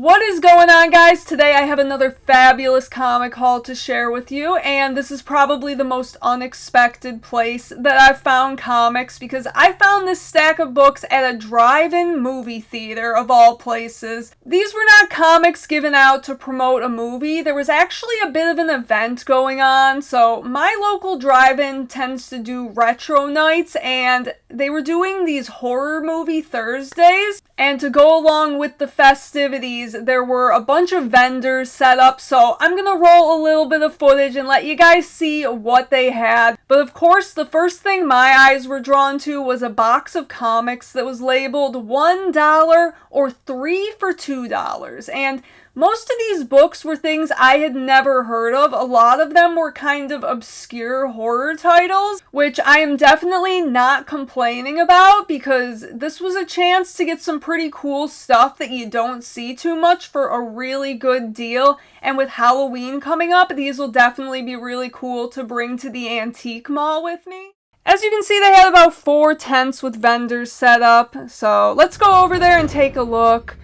What is going on, guys? Today I have another fabulous comic haul to share with you, and this is probably the most unexpected place that I've found comics because I found this stack of books at a drive-in movie theater of all places. These were not comics given out to promote a movie. There was actually a bit of an event going on, so my local drive-in tends to do retro nights, and they were doing these horror movie Thursdays, and to go along with the festivities, there were a bunch of vendors set up, so I'm gonna roll a little bit of footage and let you guys see what they had. But of course, the first thing my eyes were drawn to was a box of comics that was labeled $1 or 3 for $2. And most of these books were things I had never heard of. A lot of them were kind of obscure horror titles, which I am definitely not complaining about because this was a chance to get some pretty cool stuff that you don't see too much for a really good deal. And with Halloween coming up, these will definitely be really cool to bring to the antique mall with me. As you can see, they had about 4 tents with vendors set up, so let's go over there and take a look.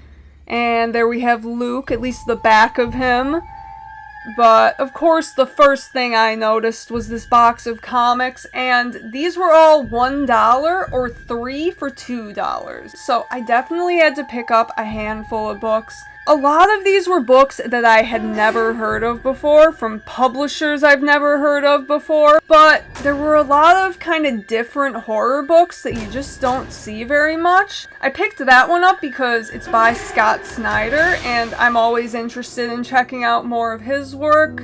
And there we have Luke, at least the back of him. But, of course, the first thing I noticed was this box of comics, and these were all $1 or 3 for $2. So I definitely had to pick up a handful of books. A lot of these were books that I had never heard of before, from publishers I've never heard of before, but there were a lot of kind of different horror books that you just don't see very much. I picked that one up because it's by Scott Snyder, and I'm always interested in checking out more of his work.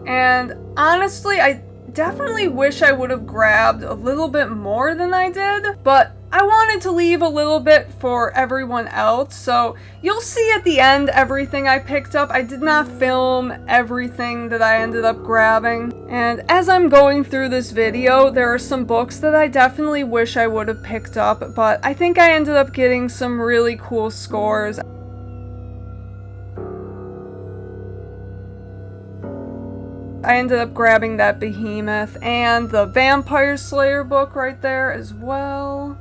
And honestly, I definitely wish I would have grabbed a little bit more than I did, but I wanted to leave a little bit for everyone else, so you'll see at the end everything I picked up. I did not film everything that I ended up grabbing, and as I'm going through this video, there are some books that I definitely wish I would have picked up, but I think I ended up getting some really cool scores. I ended up grabbing that Behemoth and the Vampire Slayer book right there as well.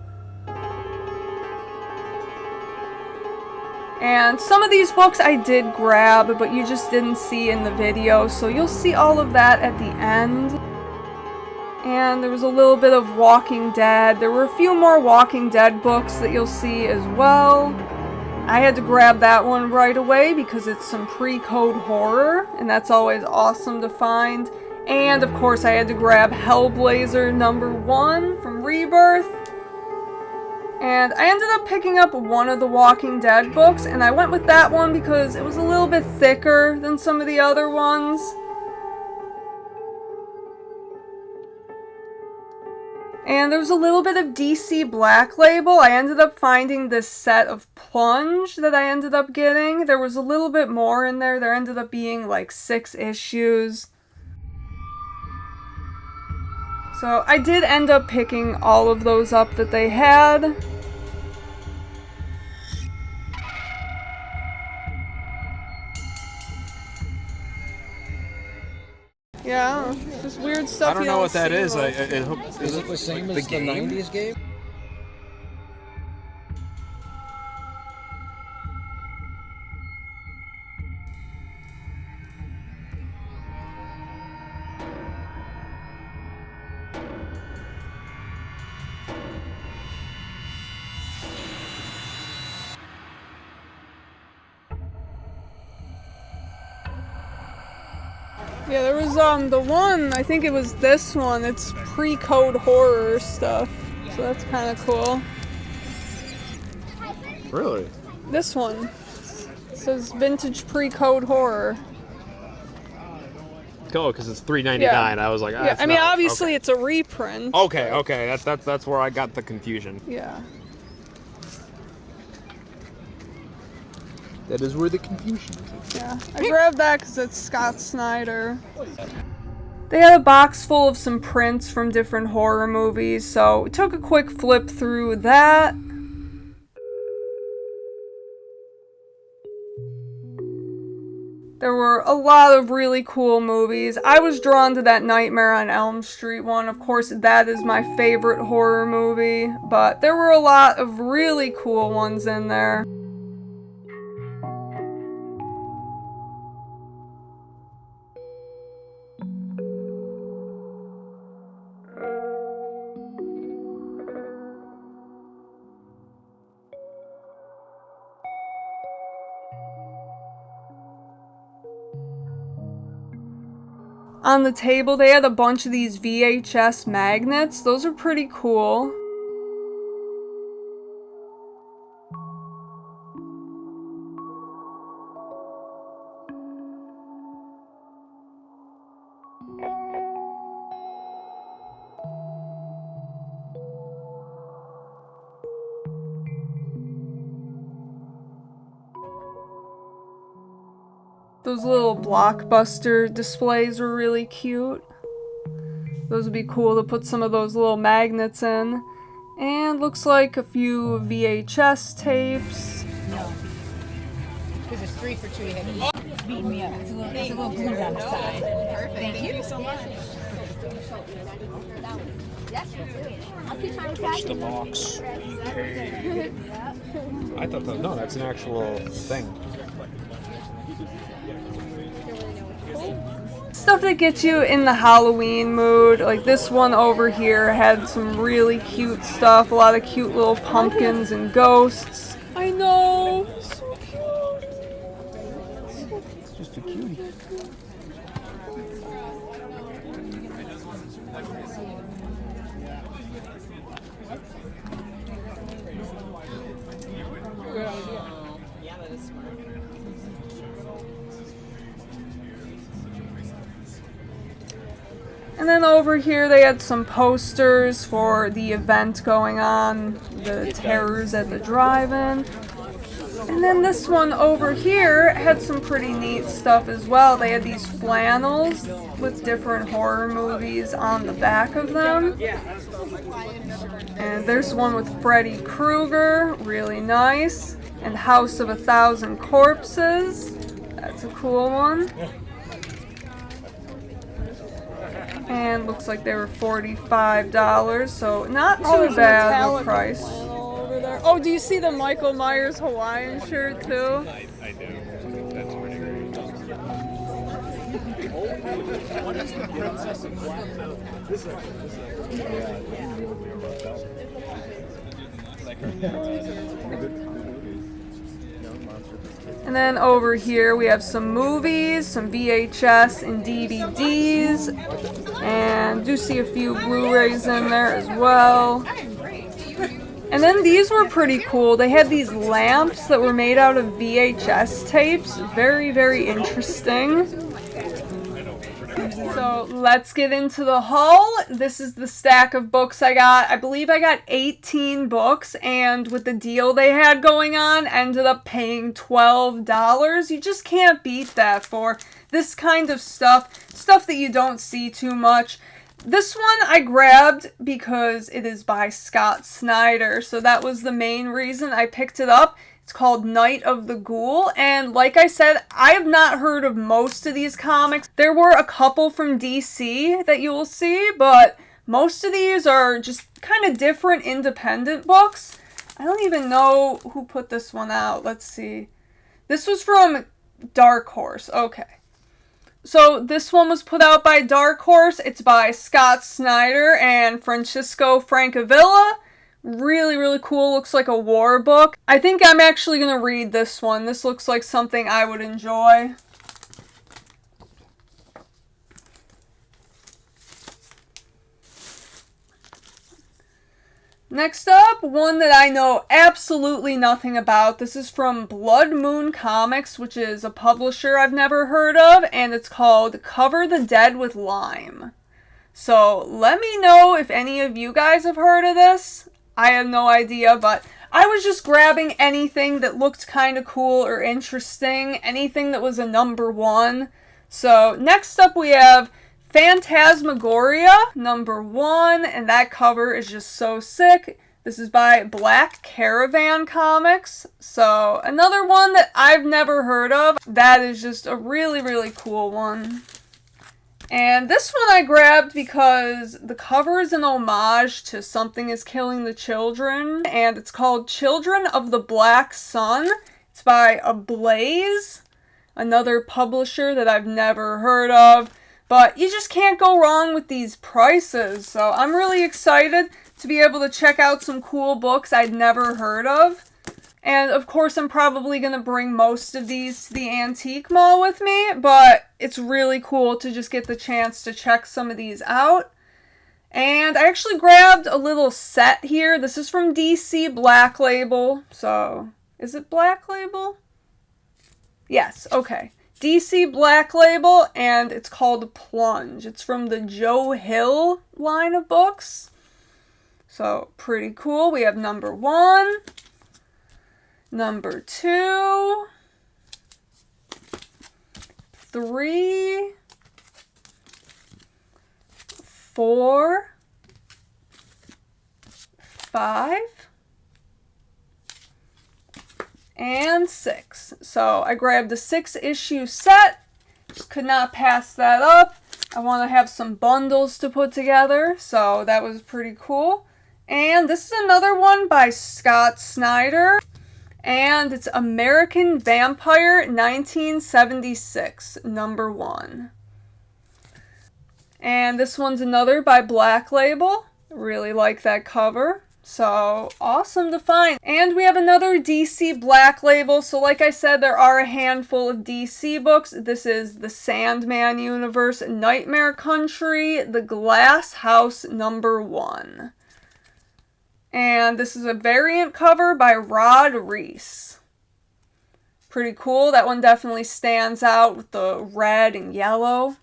And some of these books I did grab, but you just didn't see in the video, so you'll see all of that at the end. And there was a little bit of Walking Dead. There were a few more Walking Dead books that you'll see as well. I had to grab that one right away because it's some pre-code horror, and that's always awesome to find. And of course I had to grab Hellblazer #1 from Rebirth. And I ended up picking up one of the Walking Dead books, and I went with that one because it was a little bit thicker than some of the other ones. And there was a little bit of DC Black Label. I ended up finding this set of Plunge that I ended up getting. There was a little bit more in there. There ended up being like 6 issues. So I did end up picking all of those up that they had. Yeah, just weird stuff. I don't know what that is. Is it the same as the 90s game? Yeah, there was the one, I think it was this one, it's pre-code horror stuff, so that's kind of cool. Really? This one, it says vintage pre-code horror. Oh, because it's $3.99. Yeah. I was like, yeah, I mean, not, obviously okay. It's a reprint. Okay, that's where I got the confusion. Yeah. That is where the confusion is. Yeah, I grabbed that because it's Scott Snyder. They had a box full of some prints from different horror movies, so we took a quick flip through that. There were a lot of really cool movies. I was drawn to that Nightmare on Elm Street one. Of course, that is my favorite horror movie, but there were a lot of really cool ones in there. On the table, they had a bunch of these VHS magnets. Those are pretty cool. Those little Blockbuster displays were really cute. Those would be cool to put some of those little magnets in. And looks like a few VHS tapes. No. Because it's 3 for 2. You had it's beating me up. It's a little glue down the side. Perfect. Thank you so much. Push the box. EK. I thought that, no, that's an actual thing. Stuff that gets you in the Halloween mood. Like this one over here had some really cute stuff. A lot of cute little pumpkins and ghosts. I know. So cute. It's just a cutie. And then over here they had some posters for the event going on, the Terrors at the Drive-In. And then this one over here had some pretty neat stuff as well. They had these flannels with different horror movies on the back of them. And there's one with Freddy Krueger, really nice. And House of a Thousand Corpses, that's a cool one. And looks like they were $45, so not too bad of a price. Over there. Oh, do you see the Michael Myers Hawaiian shirt too? I do. That's pretty great. What is the Princess of Black? And then over here we have some movies, some VHS and DVDs, and do see a few Blu-rays in there as well. And then these were pretty cool. They had these lamps that were made out of VHS tapes. Very, very interesting. So let's get into the haul. This is the stack of books I got. I believe I got 18 books, and with the deal they had going on, ended up paying $12. You just can't beat that for this kind of stuff that you don't see too much. This one I grabbed because it is by Scott Snyder, so that was the main reason I picked it up. It's called Night of the Ghoul, and like I said, I have not heard of most of these comics. There were a couple from DC that you will see, but most of these are just kind of different independent books. I don't even know who put this one out. Let's see. This was from Dark Horse. Okay. So this one was put out by Dark Horse. It's by Scott Snyder and Francisco Francavilla. Really, really cool. Looks like a war book. I think I'm actually going to read this one. This looks like something I would enjoy. Next up, one that I know absolutely nothing about. This is from Blood Moon Comics, which is a publisher I've never heard of, and it's called Cover the Dead with Lime. So let me know if any of you guys have heard of this. I have no idea, but I was just grabbing anything that looked kind of cool or interesting, anything that was a #1. So next up we have Phantasmagoria, #1, and that cover is just so sick. This is by Black Caravan Comics, so another one that I've never heard of. That is just a really, really cool one. And this one I grabbed because the cover is an homage to Something is Killing the Children, and it's called Children of the Black Sun. It's by Ablaze, another publisher that I've never heard of, but you just can't go wrong with these prices, so I'm really excited to be able to check out some cool books I'd never heard of. And of course, I'm probably going to bring most of these to the antique mall with me, but it's really cool to just get the chance to check some of these out. And I actually grabbed a little set here. This is from DC Black Label. So, is it Black Label? Yes, okay. DC Black Label, and it's called Plunge. It's from the Joe Hill line of books. So, pretty cool. We have number 1. Number 2, 3, 4, 5, and 6. So I grabbed a 6-issue set. Just could not pass that up. I want to have some bundles to put together, so that was pretty cool. And this is another one by Scott Snyder. And it's American Vampire 1976, number 1. And this one's another by Black Label. Really like that cover. So, awesome to find. And we have another DC Black Label. So, like I said, there are a handful of DC books. This is the Sandman Universe, Nightmare Country, The Glass House, number 1. And this is a variant cover by Rod Reese. Pretty cool. That one definitely stands out with the red and yellow.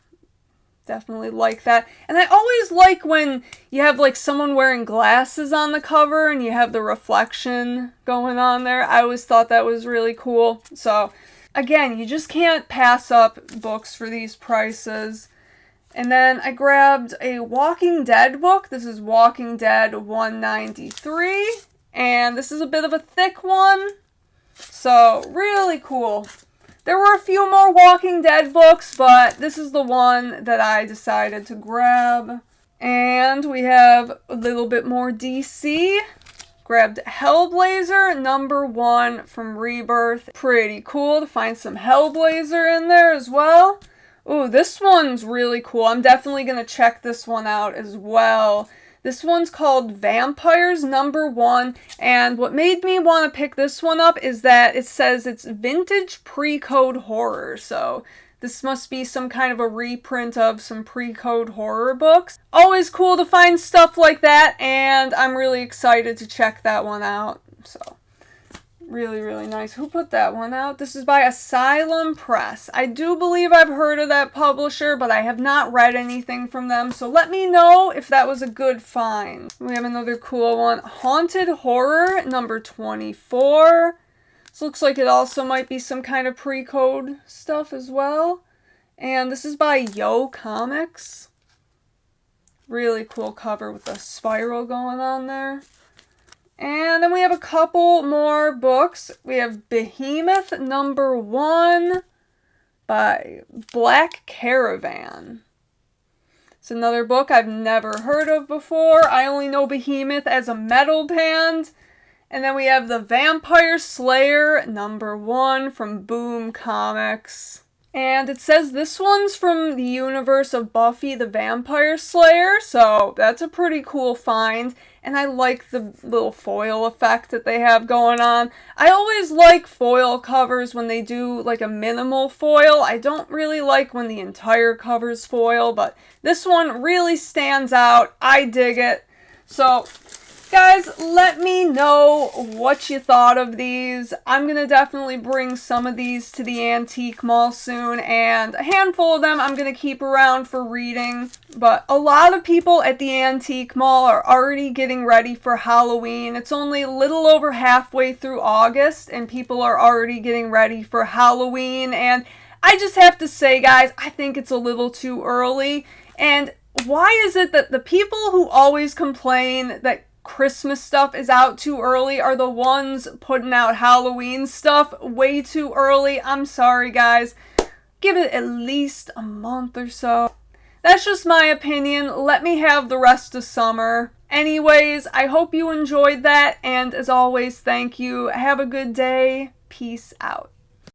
Definitely like that. And I always like when you have like someone wearing glasses on the cover and you have the reflection going on there. I always thought that was really cool. So again, you just can't pass up books for these prices. And then I grabbed a Walking Dead book. This is Walking Dead 193. And this is a bit of a thick one. So, really cool. There were a few more Walking Dead books, but this is the one that I decided to grab. And we have a little bit more DC. Grabbed Hellblazer number 1 from Rebirth. Pretty cool to find some Hellblazer in there as well. Ooh, this one's really cool. I'm definitely going to check this one out as well. This one's called Vampires number 1, and what made me want to pick this one up is that it says it's vintage pre-code horror, so this must be some kind of a reprint of some pre-code horror books. Always cool to find stuff like that, and I'm really excited to check that one out, so really, really nice. Who put that one out? This is by Asylum Press. I do believe I've heard of that publisher, but I have not read anything from them, so let me know if that was a good find. We have another cool one. Haunted Horror, number 24. This looks like it also might be some kind of pre-code stuff as well. And this is by Yo Comics. Really cool cover with the spiral going on there. And then we have a couple more books. We have Behemoth number 1 by Black Caravan. It's another book I've never heard of before. I only know Behemoth as a metal band. And then we have The Vampire Slayer number 1 from Boom Comics. And it says this one's from the universe of Buffy the Vampire Slayer, so that's a pretty cool find. And I like the little foil effect that they have going on. I always like foil covers when they do like a minimal foil. I don't really like when the entire cover's foil, but this one really stands out. I dig it. So, guys, let me know what you thought of these. I'm going to definitely bring some of these to the antique mall soon, and a handful of them I'm going to keep around for reading. But a lot of people at the antique mall are already getting ready for Halloween. It's only a little over halfway through August, and people are already getting ready for Halloween. And I just have to say, guys, I think it's a little too early. And why is it that the people who always complain that Christmas stuff is out too early are the ones putting out Halloween stuff way too early? I'm sorry, guys. Give it at least a month or so. That's just my opinion. Let me have the rest of summer. Anyways, I hope you enjoyed that, and as always, thank you. Have a good day. Peace out.